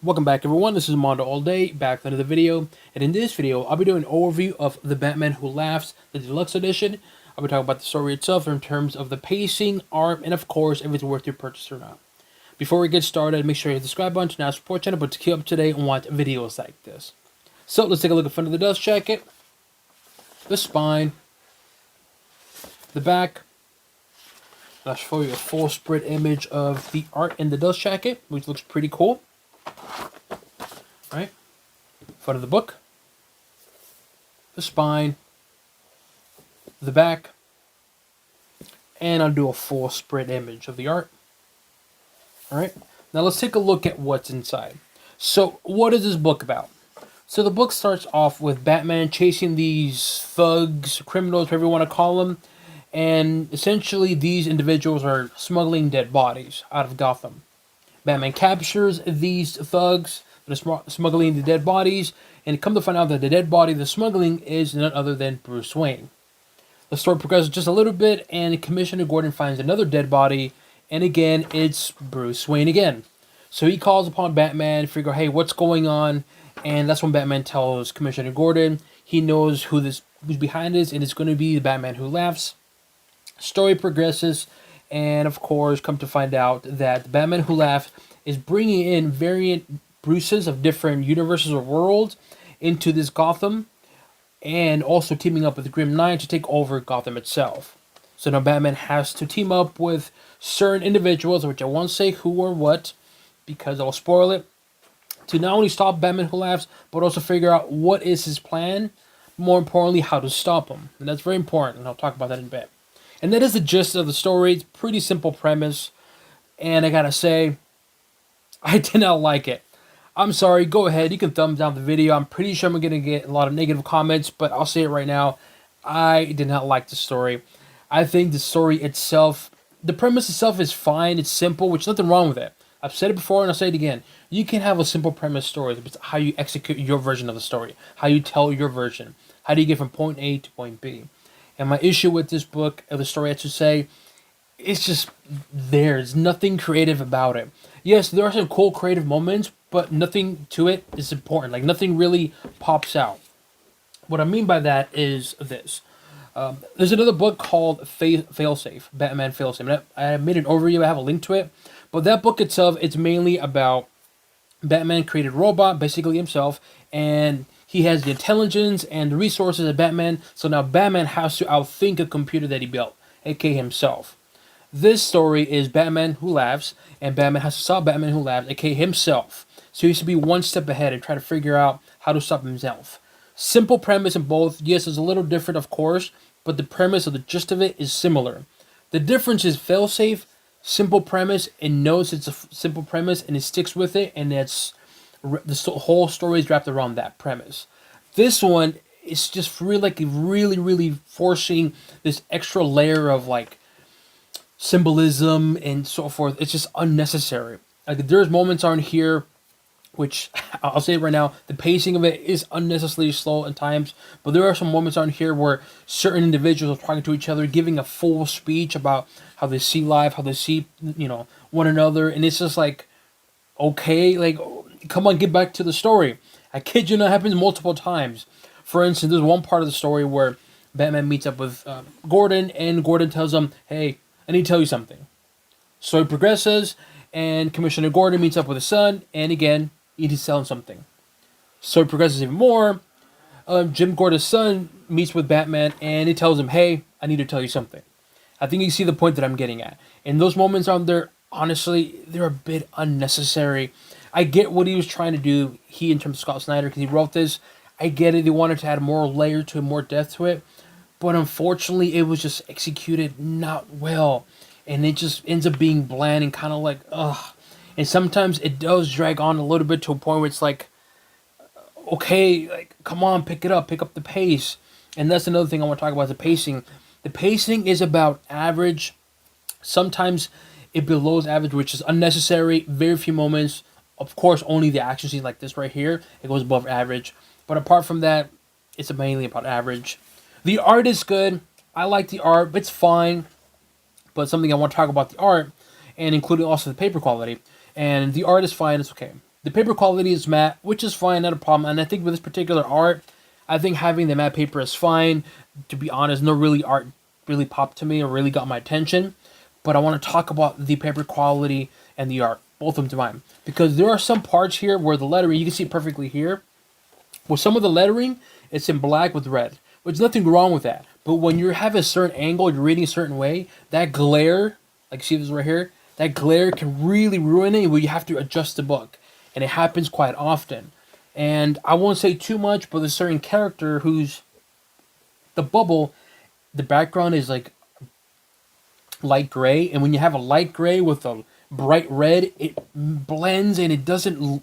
Welcome back everyone, this is MandoAllDay, back with another video, and in this video, I'll be doing an overview of The Batman Who Laughs, the deluxe edition. I'll be talking about the story itself in terms of the pacing, art, and of course, if it's worth your purchase or not. Before we get started, make sure you hit the subscribe button to now support channel, but to keep up to date and watch videos like this. So, let's take a look at the front of the dust jacket, the spine, the back. I'll show you a full spread image of the art in the dust jacket, which looks pretty cool. Right? Front of the book, the spine, the back, and I'll do a full spread image of the art. Alright, now let's take a look at what's inside. So, what is this book about? So, the book starts off with Batman chasing these thugs, criminals, whatever you want to call them, and essentially these individuals are smuggling dead bodies out of Gotham. Batman captures these thugs that are smuggling the dead bodies, and come to find out that the dead body they're smuggling is none other than Bruce Wayne. The story progresses just a little bit, and Commissioner Gordon finds another dead body, and again, it's Bruce Wayne again. So he calls upon Batman to figure out, hey, what's going on? And that's when Batman tells Commissioner Gordon he knows who's behind this, and it's going to be the Batman Who Laughs. Story progresses, and of course, come to find out that the Batman Who Laughs is bringing in variant Bruces of different universes or worlds into this Gotham, and also teaming up with the Grim Knight to take over Gotham itself. So now Batman has to team up with certain individuals, which I won't say who or what, because I'll spoil it, to not only stop Batman Who Laughs, but also figure out what is his plan, more importantly, how to stop him. And that's very important, and I'll talk about that in a bit. And that is the gist of the story. It's a pretty simple premise, and I gotta say, I did not like it. I'm sorry, go ahead, you can thumbs down the video. I'm pretty sure I'm going to get a lot of negative comments, but I'll say it right now. I did not like the story. I think the story itself, the premise itself is fine, it's simple, which is nothing wrong with it. I've said it before and I'll say it again. You can have a simple premise story, it's how you execute your version of the story, how you tell your version, how do you get from point A to point B. And my issue with this book, or the story I should say, it's just there's nothing creative about it. Yes, there are some cool creative moments, but nothing to it is important. Like, nothing really pops out. What I mean by that is this. There's another book called Failsafe, Batman Failsafe. I made an overview, I have a link to it. But that book itself, it's mainly about Batman created a robot, basically himself, and he has the intelligence and the resources of Batman, so now Batman has to outthink a computer that he built, aka himself. This story is Batman Who Laughs, and Batman has to stop Batman Who Laughs, aka himself. So he has to be one step ahead and try to figure out how to stop himself. Simple premise in both. Yes, it's a little different, of course, but the premise or the gist of it is similar. The difference is failsafe, simple premise, it knows it's a simple premise, and it sticks with it, and the whole story is wrapped around that premise. This one is just really forcing this extra layer of like symbolism and so forth. It's just unnecessary. Like, there's moments on here which I'll say it right now, the pacing of it is unnecessarily slow at times, but there are some moments on here where certain individuals are talking to each other, giving a full speech about how they see life, how they see, one another, and it's just like, okay, like, come on, get back to the story. I kid you not, it happens multiple times. For instance, there's one part of the story where Batman meets up with Gordon, and Gordon tells him, hey, I need to tell you something. Story progresses, and Commissioner Gordon meets up with his son, and again, he needs to tell him something. Story progresses even more. Jim Gordon's son meets with Batman, and he tells him, hey, I need to tell you something. I think you see the point that I'm getting at. And those moments on there, honestly, they're a bit unnecessary. I get what he was trying to do, he in terms of Scott Snyder, because he wrote this. I get it, he wanted to add more layer to it, more depth to it. But unfortunately, it was just executed not well. And it just ends up being bland and kind of like, ugh. And sometimes it does drag on a little bit to a point where it's like, okay, like, come on, pick it up, pick up the pace. And that's another thing I want to talk about, the pacing. The pacing is about average. Sometimes it belows average, which is unnecessary. Very few moments. Of course, only the action scenes like this right here, it goes above average. But apart from that, it's mainly about average. The art is good. I like the art, but it's fine. But something I want to talk about the art, and including also the paper quality. And the art is fine, it's okay. The paper quality is matte, which is fine, not a problem. And I think with this particular art, I think having the matte paper is fine. To be honest, no really art really popped to me or really got my attention. But I want to talk about the paper quality and the art, both of them combined. Because there are some parts here where the lettering, you can see it perfectly here. With some of the lettering, it's in black with red. There's nothing wrong with that. But when you have a certain angle, you're reading a certain way, that glare, like see this right here, that glare can really ruin it where you have to adjust the book. And it happens quite often. And I won't say too much, but there's a certain character who's the bubble, the background is like light gray. And when you have a light gray with a bright red, it blends and it doesn't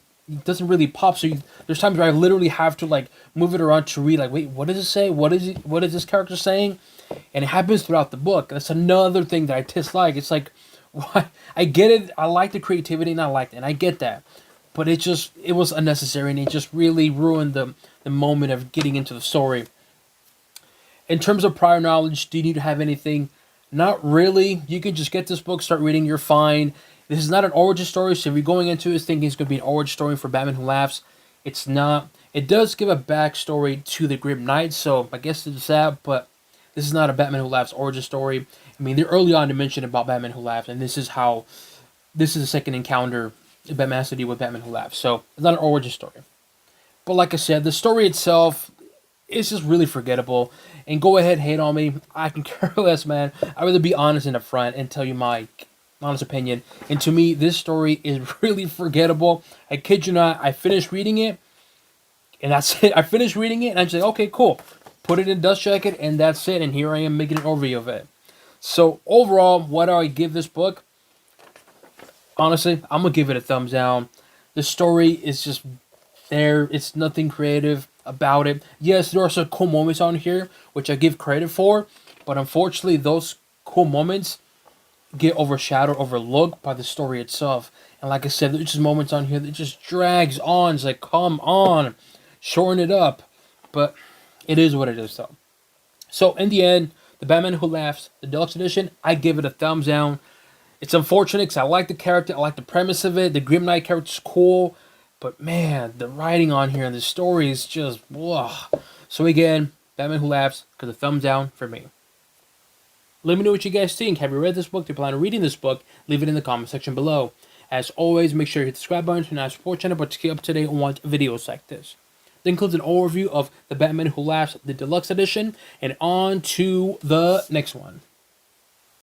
really pop. So there's times where I literally have to like move it around to read, like, wait, what does it say? What is this character saying? And it happens throughout the book. That's another thing that I dislike. It's like, why? I get it. I like the creativity and I like it. And I get that. But it was unnecessary and it just really ruined the moment of getting into the story. In terms of prior knowledge, do you need to have anything? Not really. You can just get this book, start reading, you're fine. This is not an origin story, so if you're going into it thinking it's going to be an origin story for Batman Who Laughs, it's not. It does give a backstory to the Grim Knight, so I guess it's that, but this is not a Batman Who Laughs origin story. I mean, they're early on to mention about Batman Who Laughs, and this is the second encounter Batman has to deal with Batman Who Laughs, so it's not an origin story. But like I said, the story itself is just really forgettable, and go ahead, hate on me. I can care less, man. I'd rather be honest and upfront and tell you my honest opinion. And to me, this story is really forgettable. I kid you not, I finished reading it, and that's it. I finished reading it, and I just like, okay, cool. Put it in dust jacket, and that's it. And here I am making an overview of it. So overall, what do I give this book? Honestly, I'm gonna give it a thumbs down. The story is just there. It's nothing creative about it. Yes, there are some cool moments on here, which I give credit for, but unfortunately, those cool moments get overshadowed, overlooked by the story itself. And like I said, there's just moments on here that just drags on. It's like, come on, shorten it up. But it is what it is, though. So in the end, the Batman Who Laughs, the deluxe edition, I give it a thumbs down. It's unfortunate because I like the character, I like the premise of it. The Grim Knight character's cool, but man, the writing on here and the story is just, ugh. So again, Batman Who Laughs, because a thumbs down for me. Let me know what you guys think. Have you read this book? Do you plan on reading this book? Leave it in the comment section below. As always, make sure you hit the subscribe button to not support channel, but to keep up to date on videos like this. That includes an overview of the Batman Who Laughs, the deluxe edition, and on to the next one.